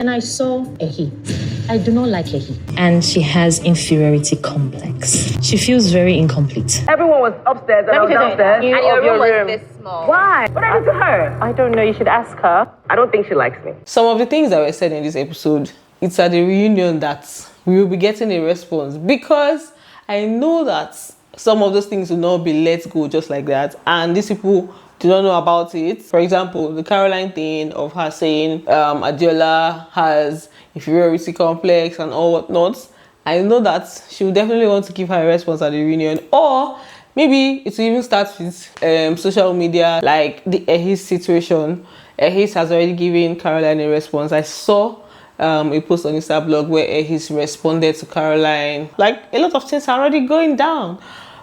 And I saw Ehi. I do not like Ehi. And she has inferiority complex. She feels very incomplete. Everyone was upstairs and I was downstairs. And your room was this small. Why? What did I do to her? I don't know. You should ask her. I don't think she likes me. Some of the things that were said in this episode, it's at the reunion that we will be getting a response, because I know that some of those things will not be let go just like that, and these people do not know about it. For example, the Caroline thing of her saying Adeola has inferiority complex and all whatnot. I know that she will definitely want to give her a response at the reunion, or maybe it will even start with social media, like the Ehis situation. Ehis has already given Caroline a response. I saw a post on Insta blog where Ehis responded to Caroline. Like, a lot of things are already going down.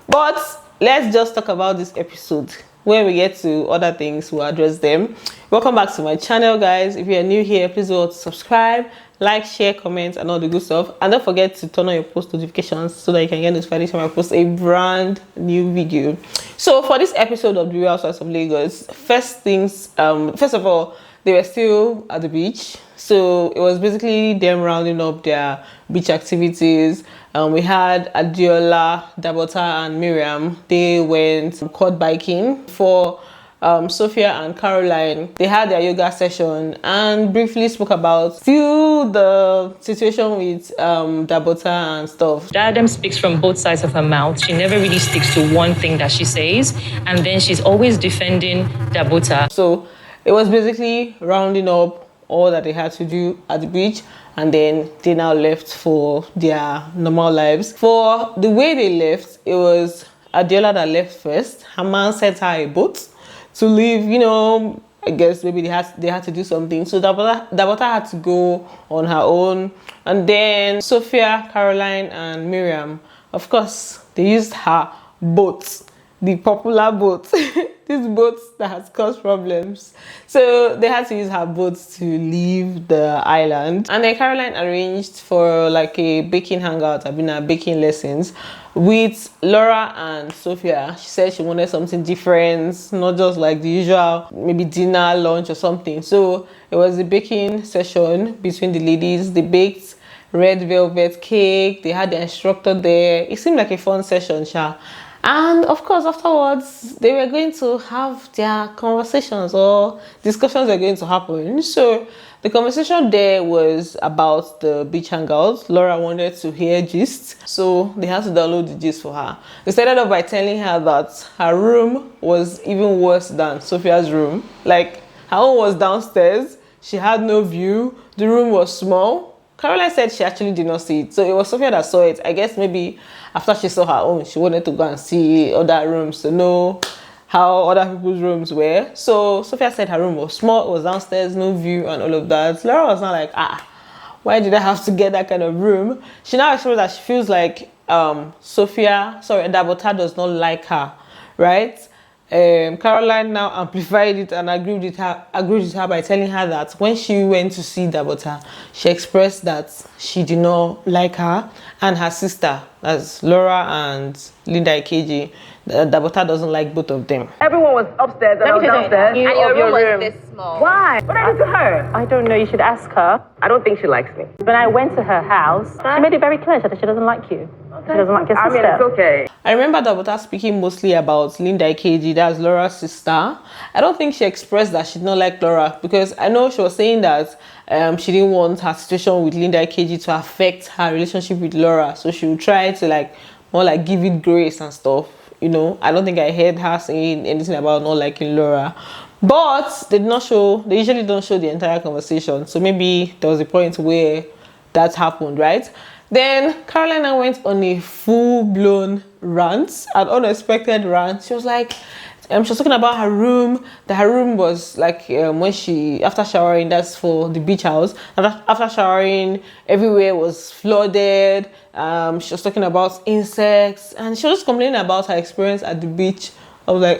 But let's just talk about this episode. When we get to other things, we'll address them. Welcome back to my channel, guys. If you're new here, please do subscribe, like, share, comment, and all the good stuff. And don't forget to turn on your post notifications so that you can get notified when I post a brand new video. So for this episode of the Real Housewives of Lagos, first of all, they were still at the beach. So it was basically them rounding up their beach activities. We had Adeola, Dabota, and Miriam. They went quad biking. For Sophia and Caroline, they had their yoga session and briefly spoke about the situation with Dabota and stuff. Diadem speaks from both sides of her mouth. She never really sticks to one thing that she says, and then she's always defending Dabota. So it was basically rounding up all that they had to do at the beach, and then they now left for their normal lives. For the way they left, it was Adeola that left first. Her man sent her a boat to leave, I guess maybe they had to do something. So Dabota had to go on her own. And then Sophia, Caroline, and Miriam, of course, they used her boat, the popular boat. This boat that has caused problems. So they had to use her boat to leave the island. And then Caroline arranged for like a baking hangout, baking lessons with Laura and Sophia. She said she wanted something different, not just like the usual, maybe dinner, lunch or something. So it was a baking session between the ladies. They baked red velvet cake. They had the instructor there. It seemed like a fun session, Sha. And of course, afterwards, they were going to have their conversations, or discussions were going to happen. So the conversation there was about the beach hangout. Laura wanted to hear gist, so they had to download the gist for her. They started off by telling her that her room was even worse than Sophia's room. Like, her own was downstairs. She had no view. The room was small. Caroline said she actually did not see it. So it was Sophia that saw it. I guess maybe after she saw her own, she wanted to go and see other rooms to know how other people's rooms were. So Sophia said her room was small, it was downstairs, no view and all of that. Laura was not like, why did I have to get that kind of room? She now explained that she feels like Dabota does not like her, right? Caroline now amplified it and agreed with her by telling her that when she went to see Dabota, she expressed that she did not like her and her sister, as Laura and Linda Ikeji. Dabota doesn't like both of them. Everyone was upstairs and I was downstairs. And your room was this small. Why? What did I do to her? I don't know. You should ask her. I don't think she likes me. When I went to her house, she made it very clear that she doesn't like you. She doesn't like your sister. I mean, it's okay. I remember Dabota speaking mostly about Linda Ikeji, that's Laura's sister. I don't think she expressed that she did not like Laura, because I know she was saying that she didn't want her situation with Linda Ikeji to affect her relationship with Laura. So she would try to more give it grace and stuff. I don't think I heard her saying anything about not liking Laura. But they usually don't show the entire conversation. So maybe there was a point where that happened, right? Then Carolina went on a full-blown rant, an unexpected rant. She was like, she was talking about her room, that her room was like when after showering, that's for the beach house, after showering, everywhere was flooded. She was talking about insects, and she was complaining about her experience at the beach. I was like,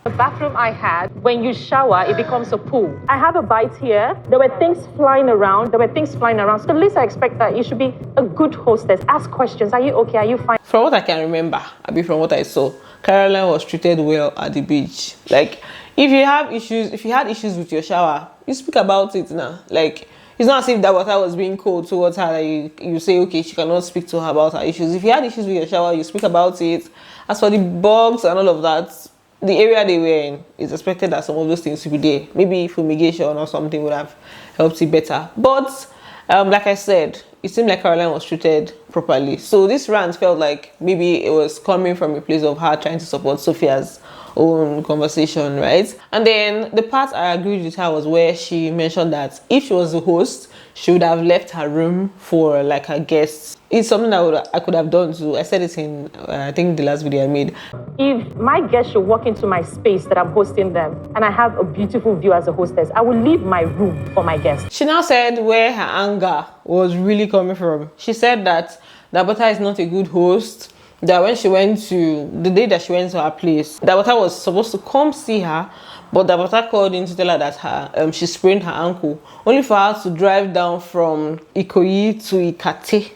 The bathroom I had, when you shower, it becomes a pool. I have a bite here. There were things flying around. So the least I expect that you should be a good hostess. Ask questions. Are you okay? Are you fine? From what I can remember, from what I saw, Caroline was treated well at the beach. Like, if you had issues with your shower, you speak about it now. Like, it's not as if Dabota was being cold towards her that you say, okay, she cannot speak to her about her issues. If you had issues with your shower, you speak about it. As for the bugs and all of that, the area they were in, it's expected that some of those things would be there. Maybe fumigation or something would have helped it better. But like I said, it seemed like Caroline was treated properly. So this rant felt like maybe it was coming from a place of her trying to support Sophia's own conversation, right? And then the part I agreed with her was where she mentioned that if she was the host, she would have left her room for like her guests. It's something I could have done too. I said it in I think the last video I made. If my guests should walk into my space that I'm hosting them and I have a beautiful view as a hostess, I will leave my room for my guests. She now said where her anger was really coming from. She said that Dabota is not a good host. That when she went to, the day that she went to her place, Dabota was supposed to come see her, but Dabota called in to tell her that her she sprained her ankle, only for her to drive down from Enquiry to Ikate.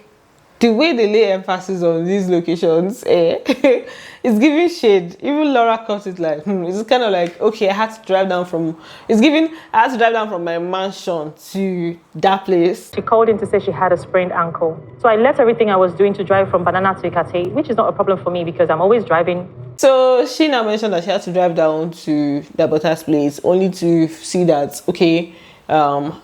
The way they lay emphasis on these locations, it's giving shade. Even Laura caught it like, it's kind of like, okay, I had to drive down from, I had to drive down from my mansion to that place. She called in to say she had a sprained ankle. So I left everything I was doing to drive from Banana to Ikate, which is not a problem for me because I'm always driving. So she now mentioned that she had to drive down to Dabota's place only to see that, okay,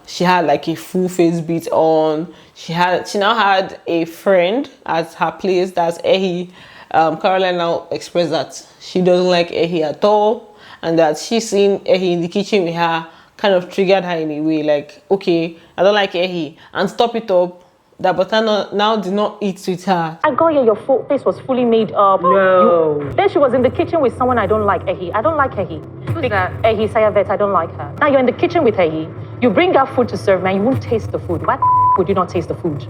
she had like a full face beat on. She now had a friend at her place, that's Ehi. Caroline now expressed that she doesn't like Ehi at all, and that she's seen Ehi in the kitchen with her kind of triggered her in a way, like, okay, I don't like Ehi, and stop it up. Dabota now did not eat with her. I got here, your face was fully made up. No. Then she was in the kitchen with someone I don't like, Ehi. I don't like Ehi. Who's that? Ehi Sayavet, I don't like her. Now you're in the kitchen with Ehi. You bring out food to serve me and you won't taste the food. Why would you not taste the food?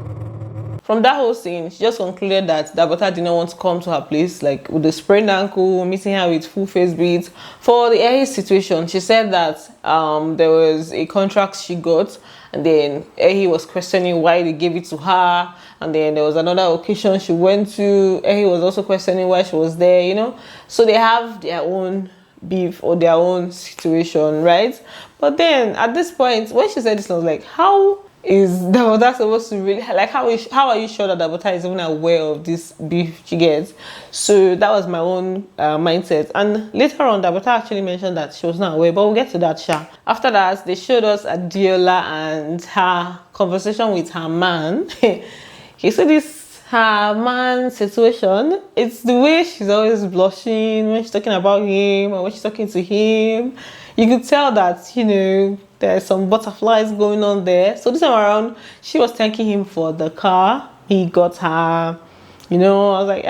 From that whole scene, she just concluded that Dabota did not want to come to her place, like with the sprained ankle, meeting her with full face beats. For the Ehi situation, she said that there was a contract she got, and then Ehi was questioning why they gave it to her. And then there was another occasion she went to, Ehi was also questioning why she was there, you know. So they have their own beef or their own situation, right? But then at this point, when she said this, I was like, how is Dabota supposed to really, like, how are you sure that Dabota is even aware of this beef she gets? So that was my own mindset. And later on, Dabota actually mentioned that she was not aware, but we'll get to that sha. After that, they showed us Adeola and her conversation with her man. You see this her man situation, it's the way she's always blushing when she's talking about him or when she's talking to him. You could tell that, you know, there's some butterflies going on there. So this time around, she was thanking him for the car he got her. You know, I was like,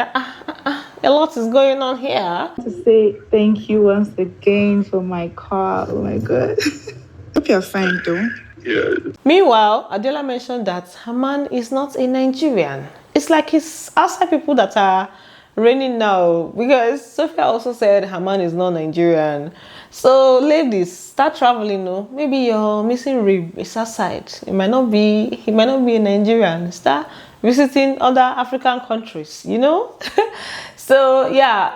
a lot is going on here. To say thank you once again for my car. Oh my God. Hope you're fine though. Yeah. Meanwhile, Adeola mentioned that her man is not a Nigerian. It's like his outside people that are reigning now, because Sophia also said her man is not Nigerian. So ladies, start traveling. No, maybe your missing rib is outside. He might not be a Nigerian. Start visiting other African countries, you know. So yeah,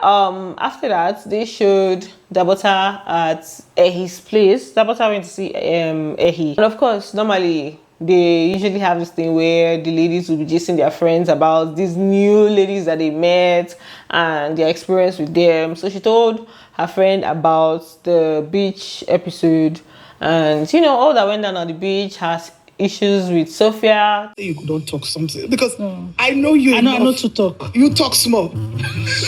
after that they showed Dabota at Ehi's place. Dabota went to see Ehi, and of course, normally they usually have this thing where the ladies will be gisting their friends about these new ladies that they met and their experience with them. So she told her friend about the beach episode, and you know, all that went down on the beach, has issues with Sophia. You don't talk something because I know you. I know to talk. You talk small.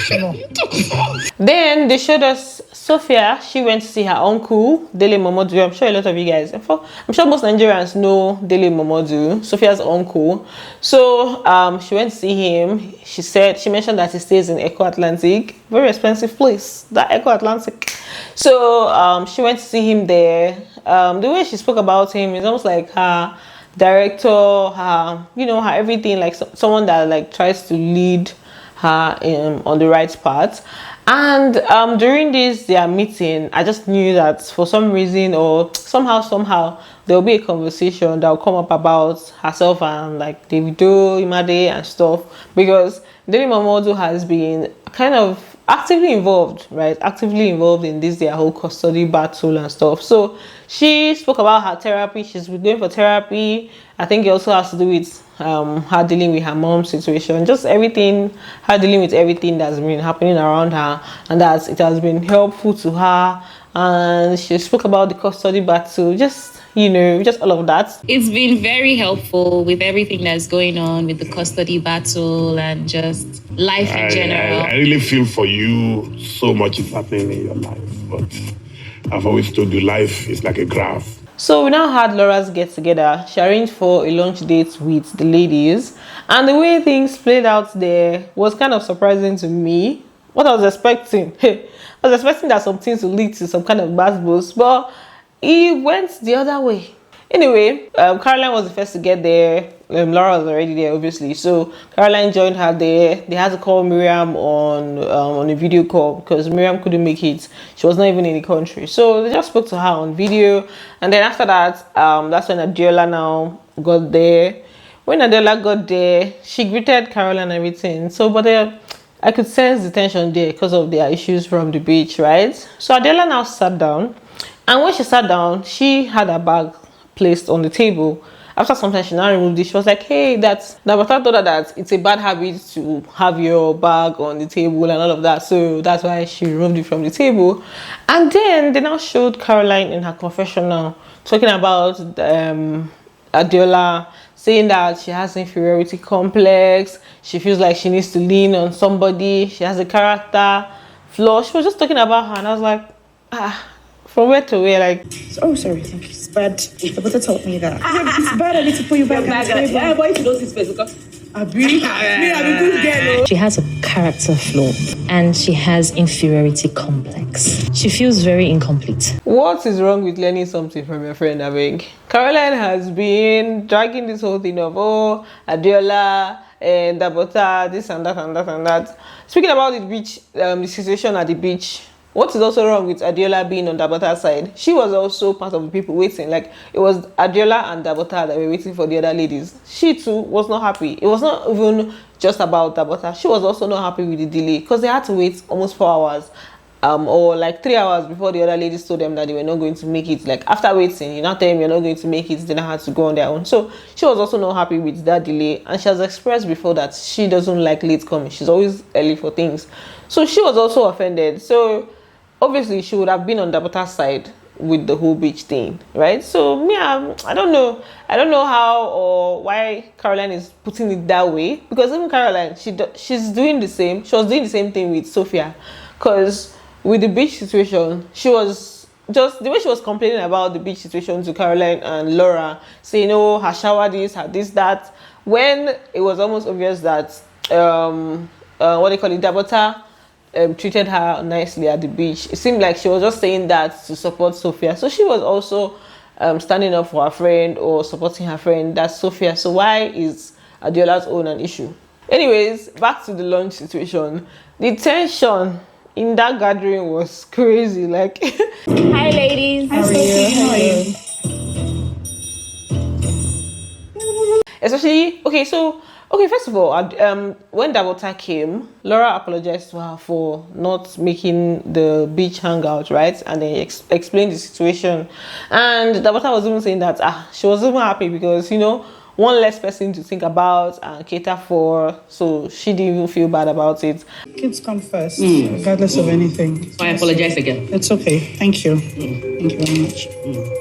You talk small. Then they showed us Sophia. She went to see her uncle, Dele Momodu. I'm sure a lot of you guys, I'm sure most Nigerians know Dele Momodu, Sophia's uncle. So she went to see him. She mentioned that he stays in Echo Atlantic, very expensive place, that Echo Atlantic. So she went to see him there. The way she spoke about him is almost like her director, her, you know, her everything, like someone that like tries to lead her on the right path. And during their meeting, I just knew that for some reason or somehow there will be a conversation that will come up about herself and like Davido, Imade and stuff, because Dele Momodu has been kind of actively involved, right? Actively involved in this their whole custody battle and stuff. So she spoke about her therapy. She's been going for therapy. I think it also has to do with her dealing with her mom's situation, just everything, her dealing with everything that's been happening around her, and that it has been helpful to her. And she spoke about the custody battle, just just all of that. It's been very helpful with everything that's going on with the custody battle and just life in general. I really feel for you. So much is happening in your life, but I've always told you life is like a graph. So we now had Laura's get together. She arranged for a lunch date with the ladies, and the way things played out there was kind of surprising to me. What I was expecting, I was expecting that some things would lead to some kind of bad buzz, but it went the other way. Anyway, Caroline was the first to get there. Laura was already there, obviously. So Caroline joined her there. They had to call Miriam on a video call because Miriam couldn't make it. She was not even in the country. So they just spoke to her on video. And then after that, that's when Adeola now got there. When Adeola got there, she greeted Caroline and everything. So, but I could sense the tension there because of their issues from the beach, right? So Adeola now sat down. And when she sat down, she had her bag placed on the table. After some time, she now removed it. She was like, hey, Dabota told her that it's a bad habit to have your bag on the table and all of that. So that's why she removed it from the table. And then they now showed Caroline in her confessional talking about Adeola, saying that she has inferiority complex. She feels like she needs to lean on somebody. She has a character flaw. She was just talking about her. And I was like, from where to where, like... Oh, sorry. It's bad. Dabota taught me that. It's bad. I need to put you back on the table. Yeah, boy, you don't see space because I'm a good girl. She has a character flaw and she has inferiority complex. She feels very incomplete. What is wrong with learning something from your friend, Abeng? Caroline has been dragging this whole thing of, Adeola and Dabota, this and that and that and that. Speaking about the beach, the situation at the beach, what is also wrong with Adeola being on Dabota's side? She was also part of the people waiting. Like, it was Adeola and Dabota that were waiting for the other ladies. She too was not happy. It was not even just about Dabota. She was also not happy with the delay because they had to wait almost 4 hours. Or like 3 hours before the other ladies told them that they were not going to make it. Like, after waiting, you now tell them you're not going to make it, then I had to go on their own. So she was also not happy with that delay, and she has expressed before that she doesn't like late coming. She's always early for things. So she was also offended. So obviously she would have been on Dabota's side with the whole beach thing, right? So yeah, I don't know how or why Caroline is putting it that way, because even Caroline, she's doing the same. She was doing the same thing with Sophia, because with the beach situation, she was just the way she was complaining about the beach situation to Caroline and Laura, saying, her shower this, her this, that, when it was almost obvious that Dabota treated her nicely at the beach. It seemed like she was just saying that to support Sophia. So she was also standing up for her friend or supporting her friend, that's Sophia. So why is Adeola's own an issue? Anyways, back to the lunch situation. The tension in that gathering was crazy. Like, Hi, ladies. How are you? Especially, first of all, when Dabota came, Laura apologized to her for not making the beach hangout, right? And then explained the situation. And Dabota was even saying that she was even happy because, one less person to think about and cater for, so she didn't even feel bad about it. Kids come first, regardless of anything. I apologize again. It's okay. Thank you. Thank you very much.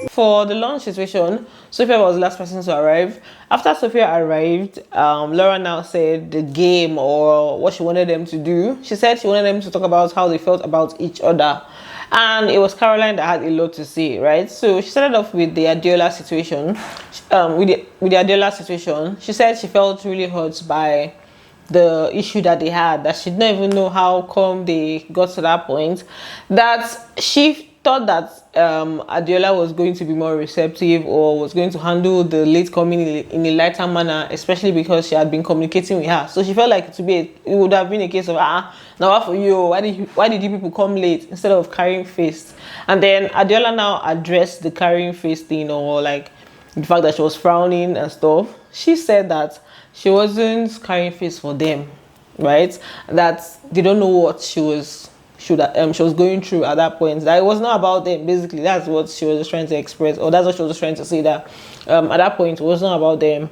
For the lunch situation, Sophia was the last person to arrive. After Sophia arrived, Laura now said the game or what she wanted them to do. She said she wanted them to talk about how they felt about each other. And it was Caroline that had a lot to say, right? So she started off with the Adeola situation. With the Adeola situation, she said she felt really hurt by the issue that they had, that she didn't even know how come they got to that point, that she thought that Adeola was going to be more receptive or was going to handle the late coming in a lighter manner, especially because she had been communicating with her. So she felt like it would have been a case of, now what for you? Why did you people come late instead of carrying face? And then Adeola now addressed the carrying face thing, or like the fact that she was frowning and stuff. She said that she wasn't carrying face for them. right? That they don't know what she was going through at that point. That it was not about them. Basically, that's what she was trying to express, or that's what she was trying to say. That at that point, it was not about them.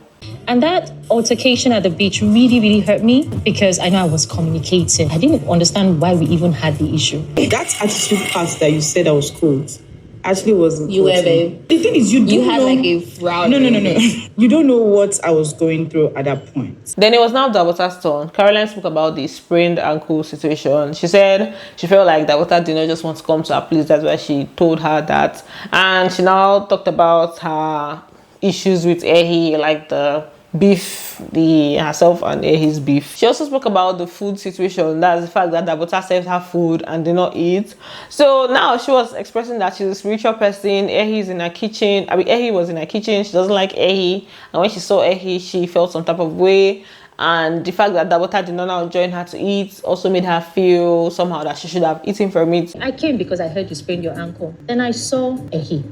And that altercation at the beach really, really hurt me because I know I was communicating. I didn't understand why we even had the issue. That attitude part that you said I was cold actually wasn't. You were, babe. The thing is, you had know, like a frown. No. You don't know what I was going through at that point. Then it was now Dabota's turn. Caroline spoke about the sprained ankle situation. She said she felt like Dabota did not just want to come to her place. That's why she told her that. And she now talked about her issues with Ehi, like the beef, herself and Ehi's beef. She also spoke about the food situation. That's the fact that Dabota served her food and did not eat. So now she was expressing that she's a spiritual person. Ehi is in her kitchen. Ehi was in her kitchen. She doesn't like Ehi. And when she saw Ehi, she felt some type of way. And the fact that Dabota did not now join her to eat also made her feel somehow that she should have eaten from it. I came because I heard you sprained your ankle. Then I saw Ehi.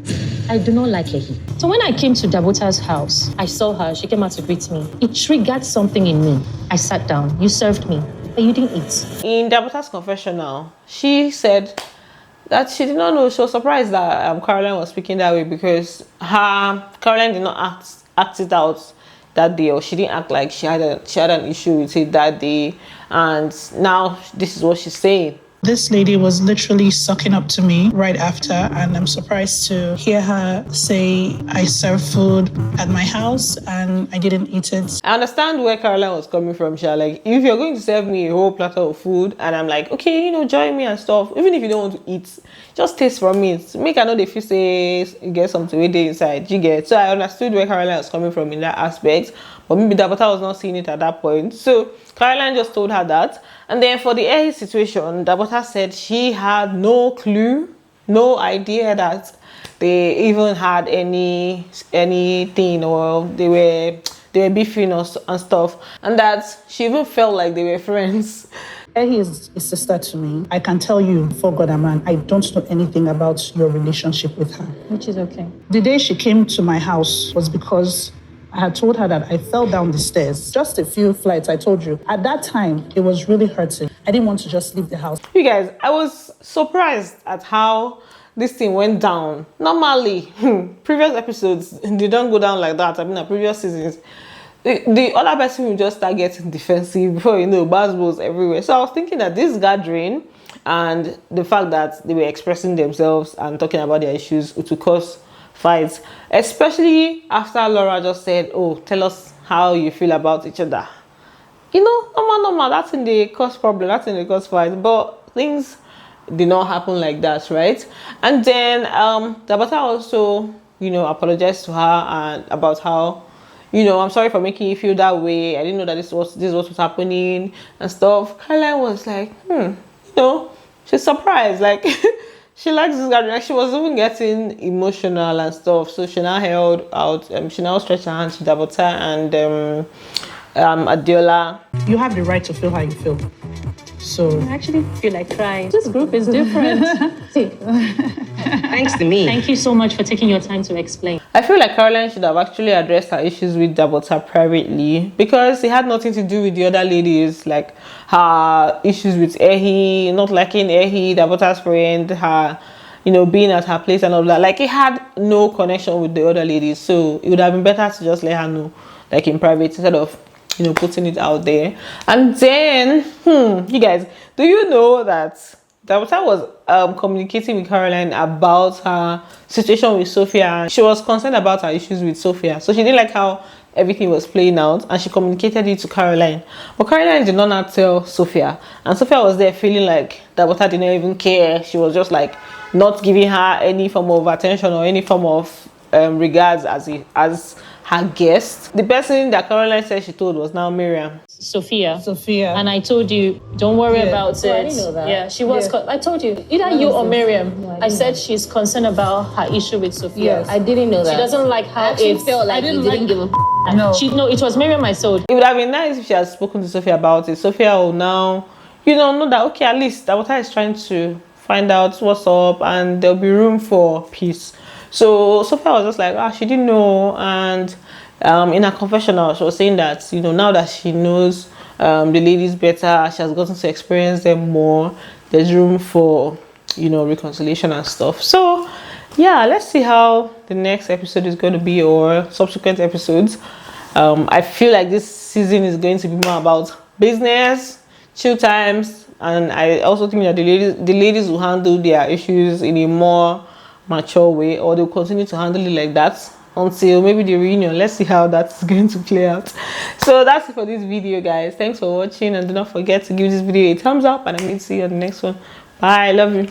I do not like Ehi. So when I came to Dabota's house, I saw her. She came out to greet me. It triggered something in me. I sat down. You served me, but you didn't eat. In Dabota's confessional, she said that she did not know. She was surprised that Caroline was speaking that way because Caroline did not act it out that day, or she didn't act like she had an issue with it that day, and now this is what she's saying. This lady was literally sucking up to me right after, and I'm surprised to hear her say I served food at my house and I didn't eat it. I understand where Caroline was coming from. She was like, if you're going to serve me a whole platter of food and I'm like, okay, join me and stuff, even if you don't want to eat, just taste from it. Make I know if you say you get something with it inside, you get. So I understood where Caroline was coming from in that aspect, but maybe Dabota was not seeing it at that point. So Caroline just told her that. And then for the Ehi situation, Dabota said she had no clue, no idea that they even had anything, or they were beefing and stuff, and that she even felt like they were friends. Ehi is a sister to me. I can tell you, for God and man, I don't know anything about your relationship with her. Which is okay. The day she came to my house was because I had told her that I fell down the stairs. Just a few flights, I told you. At that time, it was really hurting. I didn't want to just leave the house. You guys, I was surprised at how this thing went down. Normally, previous episodes, they don't go down like that. Previous seasons, the other person will just start getting defensive before buzzwords everywhere. So I was thinking that this gathering and the fact that they were expressing themselves and talking about their issues would cause fights, especially after Laura just said, oh, tell us how you feel about each other. Normal, that's in the cause problem, that's in the cause fight, but things did not happen like that, right? And then Dabota also, apologized to her and about how, I'm sorry for making you feel that way. I didn't know that this was what was happening and stuff. Caroline was like, she's surprised, like she likes this gathering. Like, she was even getting emotional and stuff. So she now held out. She now stretched her hands to Dabota and Adeola. You have the right to feel how you feel. So I actually feel like crying. This group is different. See, Thanks to me. thank you so much for taking your time to explain. I feel like Caroline should have actually addressed her issues with Dabota privately, because it had nothing to do with the other ladies, like her issues with Ehi, not liking Ehi, Dabota's friend, her, being at her place and all that. Like, it had no connection with the other ladies. So it would have been better to just let her know, like in private, instead of putting it out there. And then you guys, do you know that Dabota was communicating with Caroline about her situation with Sophia? She was concerned about her issues with Sophia, so she didn't like how everything was playing out, and she communicated it to Caroline. But Caroline did not tell Sophia, and Sophia was there feeling like Dabota did not even care. She was just like not giving her any form of attention or any form of regards as her guest. The person that Caroline said she told was now Miriam. Sophia. And I told you, don't worry about it. I didn't know that. Yeah, she was. I told you, either you or Miriam. I said she's concerned about her issue with Sophia. Yes. I didn't know that. She doesn't like how It felt like you didn't give a No. No, it was Miriam I told. It would have been nice if she had spoken to Sophia about it. Sophia will now, know that, okay, at least Dabota is trying to find out what's up and there'll be room for peace. So Sophia was just like, she didn't know, and in her confessional, she was saying that, you know, now that she knows the ladies better, she has gotten to experience them more, there's room for, you know, reconciliation and stuff. So yeah, let's see how the next episode is going to be, or subsequent episodes. I feel like this season is going to be more about business, chill times, and I also think that the ladies will handle their issues in a more mature way, or they'll continue to handle it like that until maybe the reunion. Let's see how that's going to play out. So that's it for this video, guys. Thanks for watching, and do not forget to give this video a thumbs up, and I will see you on the next one. Bye. I love you.